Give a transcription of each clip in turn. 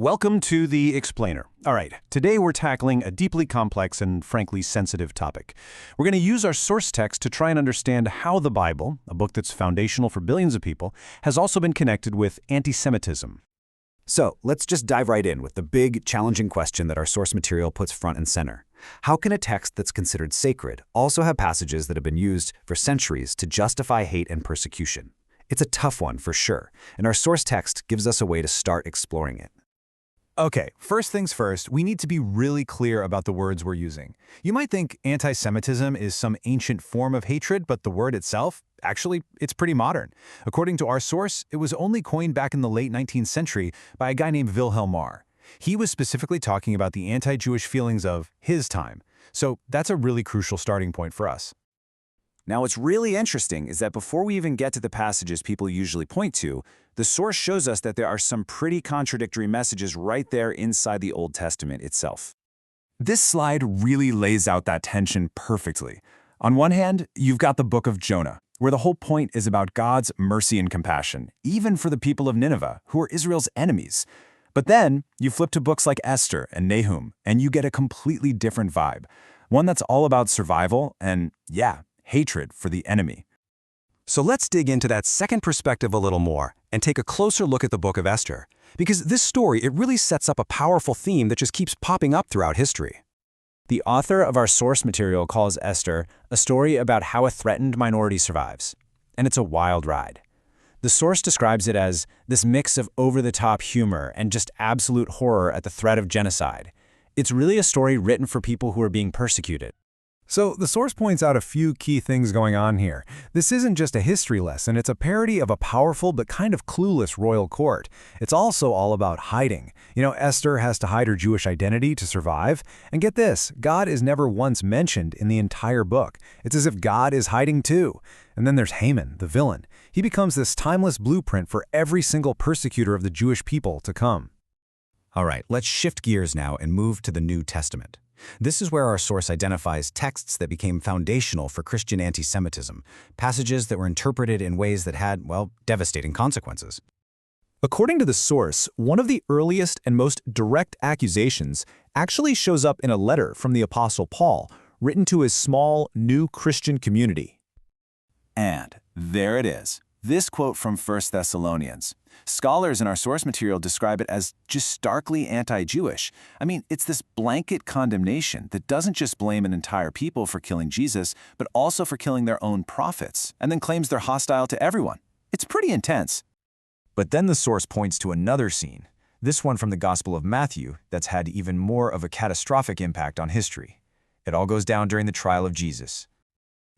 Welcome to The Explainer. All right, today we're tackling a deeply complex and frankly sensitive topic. We're going to use our source text to try and understand how the Bible, a book that's foundational for billions of people, has also been connected with anti-Semitism. So let's just dive right in with the big, challenging question that our source material puts front and center. How can a text that's considered sacred also have passages that have been used for centuries to justify hate and persecution? It's a tough one for sure, and our source text gives us a way to start exploring it. Okay, first things first, we need to be really clear about the words we're using. You might think anti-Semitism is some ancient form of hatred, but the word itself, actually, it's pretty modern. According to our source, it was only coined back in the late 19th century by a guy named Wilhelm Marr. He was specifically talking about the anti-Jewish feelings of his time. So that's a really crucial starting point for us. Now, what's really interesting is that before we even get to the passages people usually point to, the source shows us that there are some pretty contradictory messages right there inside the Old Testament itself. This slide really lays out that tension perfectly. On one hand, you've got the book of Jonah, where the whole point is about God's mercy and compassion, even for the people of Nineveh, who are Israel's enemies. But then, you flip to books like Esther and Nahum, and you get a completely different vibe. One that's all about survival and, hatred for the enemy. So let's dig into that second perspective a little more and take a closer look at the book of Esther. Because this story, it really sets up a powerful theme that just keeps popping up throughout history. The author of our source material calls Esther a story about how a threatened minority survives. And it's a wild ride. The source describes it as this mix of over-the-top humor and just absolute horror at the threat of genocide. It's really a story written for people who are being persecuted. So the source points out a few key things going on here. This isn't just a history lesson, it's a parody of a powerful but kind of clueless royal court. It's also all about hiding. Esther has to hide her Jewish identity to survive. And get this, God is never once mentioned in the entire book. It's as if God is hiding too. And then there's Haman, the villain. He becomes this timeless blueprint for every single persecutor of the Jewish people to come. All right, let's shift gears now and move to the New Testament. This is where our source identifies texts that became foundational for Christian anti-Semitism, passages that were interpreted in ways that had, devastating consequences. According to the source, one of the earliest and most direct accusations actually shows up in a letter from the Apostle Paul, written to his small, new Christian community. And there it is. This quote from 1 Thessalonians. Scholars in our source material describe it as just starkly anti-Jewish. I mean, it's this blanket condemnation that doesn't just blame an entire people for killing Jesus, but also for killing their own prophets, and then claims they're hostile to everyone. It's pretty intense. But then the source points to another scene, this one from the Gospel of Matthew, that's had even more of a catastrophic impact on history. It all goes down during the trial of Jesus.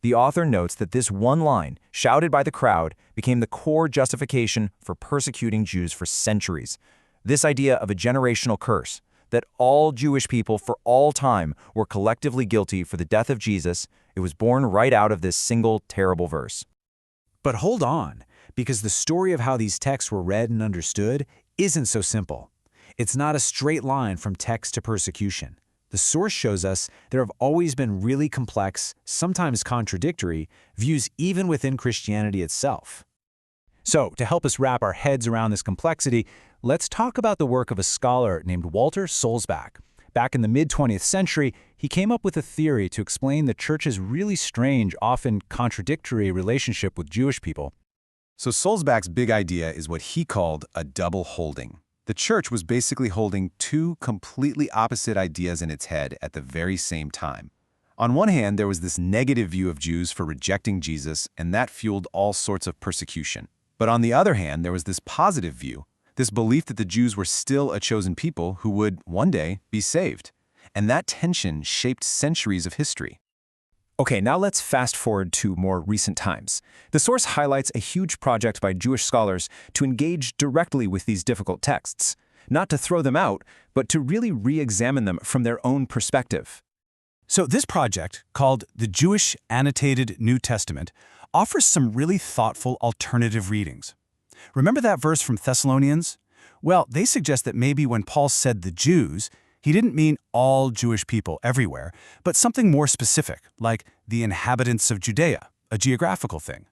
The author notes that this one line, shouted by the crowd, became the core justification for persecuting Jews for centuries. This idea of a generational curse, that all Jewish people for all time were collectively guilty for the death of Jesus, it was born right out of this single terrible verse. But hold on, because the story of how these texts were read and understood isn't so simple. It's not a straight line from text to persecution. The source shows us there have always been really complex, sometimes contradictory, views even within Christianity itself. So, to help us wrap our heads around this complexity, let's talk about the work of a scholar named Walter Sulzbach. Back in the mid-20th century, he came up with a theory to explain the church's really strange, often contradictory relationship with Jewish people. So Sulzbach's big idea is what he called a double holding. The church was basically holding two completely opposite ideas in its head at the very same time. On one hand, there was this negative view of Jews for rejecting Jesus, and that fueled all sorts of persecution. But on the other hand, there was this positive view, this belief that the Jews were still a chosen people who would, one day, be saved. And that tension shaped centuries of history. Okay, now let's fast forward to more recent times. The source highlights a huge project by Jewish scholars to engage directly with these difficult texts, not to throw them out, but to really re-examine them from their own perspective. So this project, called the Jewish Annotated New Testament, offers some really thoughtful alternative readings. Remember that verse from Thessalonians? Well, they suggest that maybe when Paul said the Jews, he didn't mean all Jewish people everywhere, but something more specific, like the inhabitants of Judea, a geographical thing.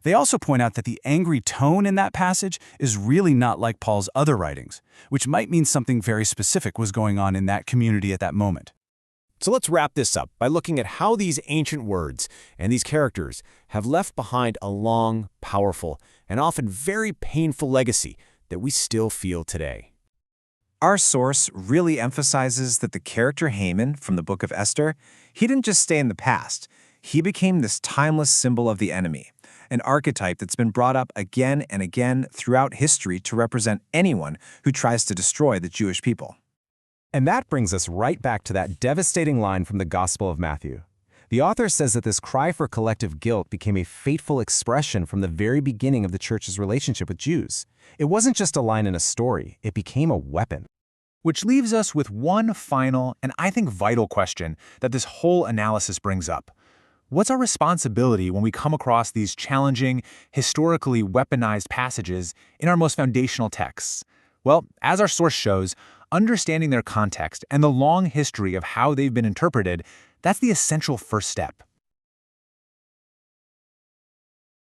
They also point out that the angry tone in that passage is really not like Paul's other writings, which might mean something very specific was going on in that community at that moment. So let's wrap this up by looking at how these ancient words and these characters have left behind a long, powerful, and often very painful legacy that we still feel today. Our source really emphasizes that the character Haman from the book of Esther, he didn't just stay in the past. He became this timeless symbol of the enemy, an archetype that's been brought up again and again throughout history to represent anyone who tries to destroy the Jewish people. And that brings us right back to that devastating line from the Gospel of Matthew. The author says that this cry for collective guilt became a fateful expression from the very beginning of the church's relationship with Jews. It wasn't just a line in a story, it became a weapon. Which leaves us with one final and I think vital question that this whole analysis brings up. What's our responsibility when we come across these challenging, historically weaponized passages in our most foundational texts? Well, as our source shows, understanding their context and the long history of how they've been interpreted, that's the essential first step.